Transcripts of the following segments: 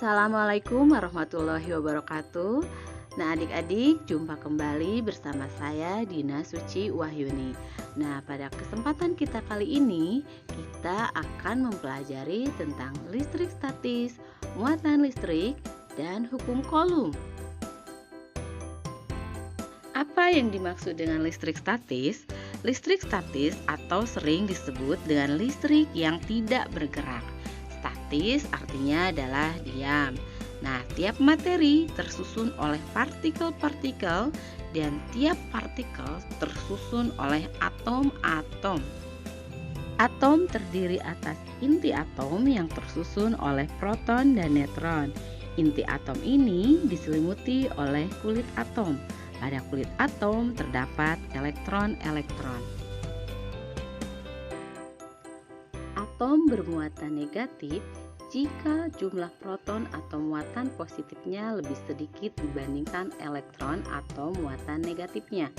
Assalamualaikum warahmatullahi wabarakatuh. Nah, adik-adik, jumpa kembali bersama saya Dina Suci Wahyuni. Nah, pada kesempatan kita kali ini, kita akan mempelajari tentang listrik statis, muatan listrik, dan hukum Coulomb. Apa yang dimaksud dengan listrik statis? Listrik statis atau sering disebut dengan listrik yang tidak bergerak. Statis artinya adalah diam. Nah, tiap materi tersusun oleh partikel-partikel dan tiap partikel tersusun oleh atom-atom. Atom terdiri atas inti atom yang tersusun oleh proton dan neutron. Inti atom ini diselimuti oleh kulit atom. Pada kulit atom terdapat elektron-elektron. Atom bermuatan negatif jika jumlah proton atau muatan positifnya lebih sedikit dibandingkan elektron atau muatan negatifnya.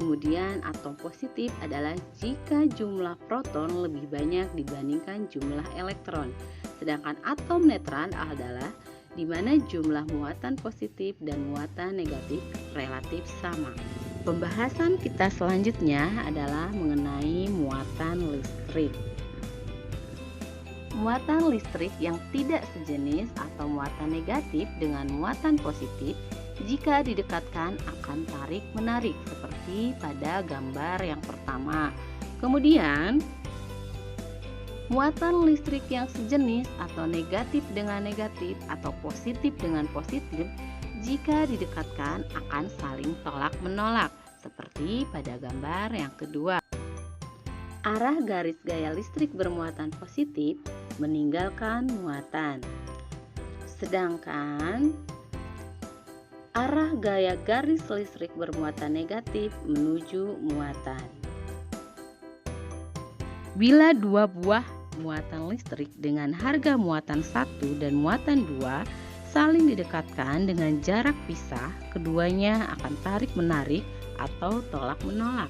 Kemudian atom positif adalah jika jumlah proton lebih banyak dibandingkan jumlah elektron. Sedangkan atom netral adalah di mana jumlah muatan positif dan muatan negatif relatif sama. Pembahasan kita selanjutnya adalah mengenai muatan listrik. Muatan listrik yang tidak sejenis atau muatan negatif dengan muatan positif jika didekatkan akan tarik-menarik seperti pada gambar yang pertama. Kemudian, muatan listrik yang sejenis atau negatif dengan negatif atau positif dengan positif jika didekatkan akan saling tolak-menolak seperti pada gambar yang kedua. Arah garis gaya listrik bermuatan positif meninggalkan muatan, sedangkan arah gaya garis listrik bermuatan negatif menuju muatan. Bila dua buah muatan listrik dengan harga muatan 1 dan muatan 2 saling didekatkan dengan jarak pisah, keduanya akan tarik-menarik atau tolak-menolak,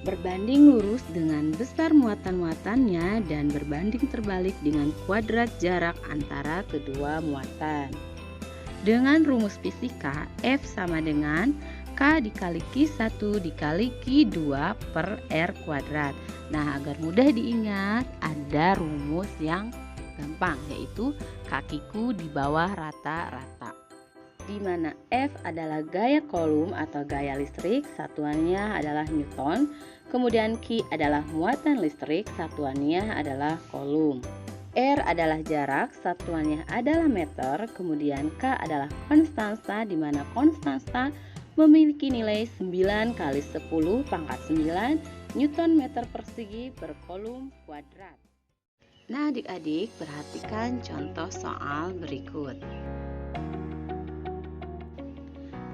berbanding lurus dengan besar muatan-muatannya dan berbanding terbalik dengan kuadrat jarak antara kedua muatan. Dengan rumus fisika, F sama dengan K dikali Q1 dikali Q2 per R kuadrat. Nah, agar mudah diingat, ada rumus yang gampang, yaitu kakiku di bawah rata-rata, di mana F adalah gaya Coulomb atau gaya listrik, satuannya adalah Newton. Kemudian Q adalah muatan listrik, satuannya adalah Coulomb. R adalah jarak, satuannya adalah meter. Kemudian K adalah konstansa, di mana konstansa memiliki nilai 9 kali 10 pangkat 9 Newton meter persegi per Coulomb kuadrat. Nah, adik-adik, perhatikan contoh soal berikut.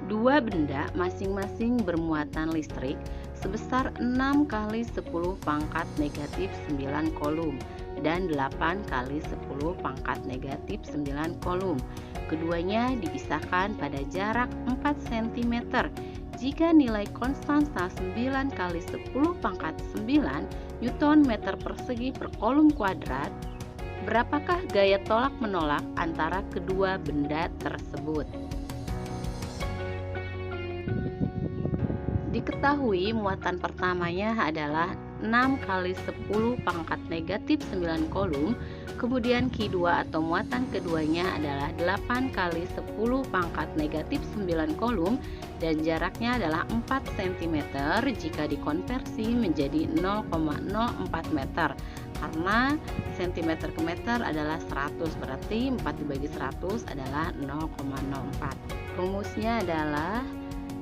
Dua benda masing-masing bermuatan listrik sebesar 6 kali 10 pangkat negatif 9 Coulomb dan 8 kali 10 pangkat negatif 9 Coulomb. Keduanya dipisahkan pada jarak 4 cm. Jika nilai konstansa 9 kali 10 pangkat 9 Newton meter persegi per Coulomb kuadrat, berapakah gaya tolak-menolak antara kedua benda tersebut? Diketahui muatan pertamanya adalah 6 kali 10 pangkat negatif 9 Coulomb, kemudian Q2 atau muatan keduanya adalah 8 kali 10 pangkat negatif 9 Coulomb dan jaraknya adalah 4 cm jika dikonversi menjadi 0,04 meter. Karena cm ke meter adalah 100, berarti 4 dibagi 100 adalah 0,04. Rumusnya adalah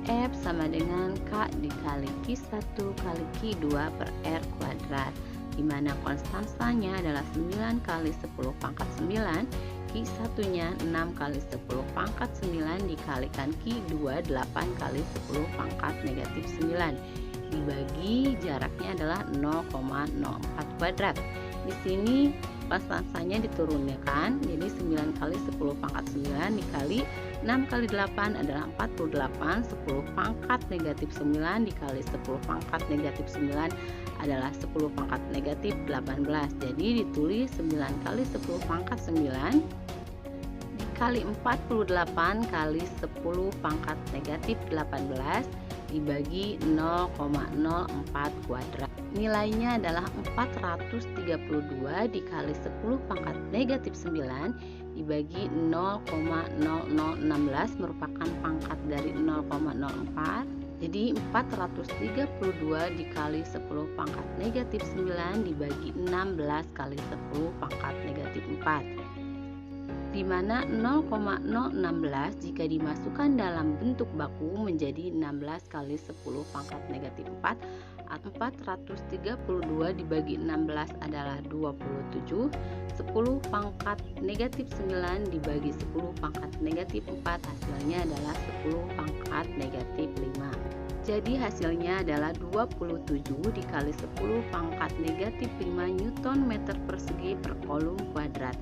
F sama dengan K dikali Q1 kali Q2 per R kuadrat, di mana konstansanya adalah 9 kali 10 pangkat 9, Q1 nya 6 kali 10 pangkat 9 dikalikan Q2 8 kali 10 pangkat negatif 9, dibagi jaraknya adalah 0,04 kuadrat. Di sini konstansanya diturunkan, jadi 9 kali 10 pangkat 9 dikali 6 kali 8 adalah 48, 10 pangkat negatif 9 dikali 10 pangkat negatif 9 adalah 10 pangkat negatif 18. Jadi ditulis 9 kali 10 pangkat 9 kali 48 kali 10 pangkat negatif 18 dibagi 0,04 kuadrat. Nilainya adalah 432 dikali 10 pangkat negatif 9 dibagi 0,0016 merupakan pangkat dari 0,04. Jadi 432 dikali 10 pangkat negatif 9 dibagi 16 kali 10 pangkat negatif 4, di mana 0,016 jika dimasukkan dalam bentuk baku menjadi 16 kali 10 pangkat negatif 4 atau 432 dibagi 16 adalah 27. 10 pangkat negatif 9 dibagi 10 pangkat negatif 4 hasilnya adalah 10 pangkat negatif 5. Jadi hasilnya adalah 27 dikali 10 pangkat negatif 5 Newton meter persegi per kolom kuadrat.